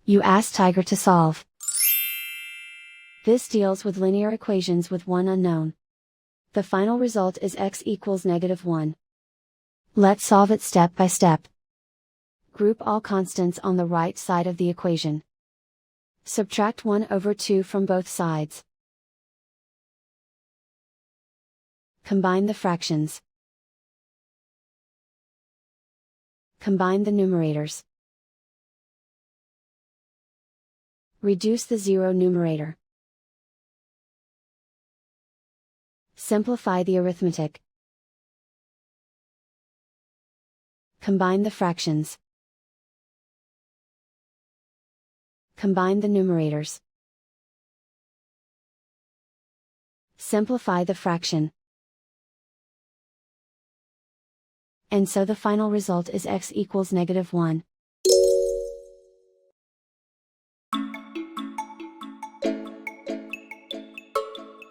You ask Tiger to solve. This deals with linear equations with one unknown. The final result is x equals -1. Let's solve it step by step. Group all constants on the right side of the equation. Subtract 1/2 from both sides. Combine the fractions. Combine the numerators. Reduce the zero numerator. Simplify the arithmetic. Combine the fractions. Combine the numerators. Simplify the fraction. And so the final result is x equals -1.